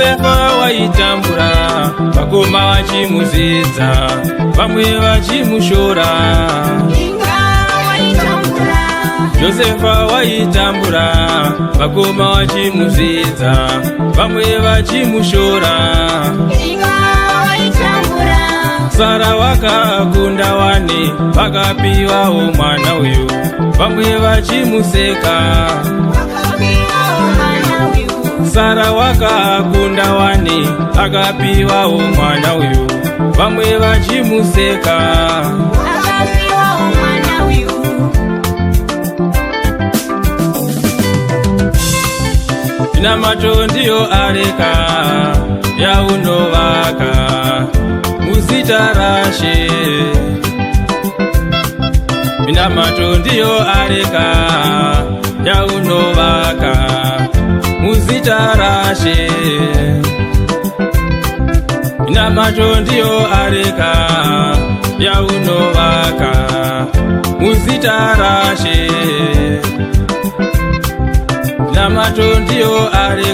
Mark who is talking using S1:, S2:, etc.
S1: Josefa waitambura vakoma vachimuzidza vamwe vachimushora. Josefa waitambura vakoma vachimuzidza vamwe vachimushora. Sara vakakunda wani vakapiwawo mwana uyu vamwe vachimuseka. Sara wakakunda wani akapiwawo mwana uyu vamwe vachimuseka. Vinamato ndiyo areka yaunovaka muzita raShe. Vinamato ndiyo areka yaunovaka muzita raShe. Vinamato ndiyo areka yaunovaka muzita raShe. Vinamato ndiyo areka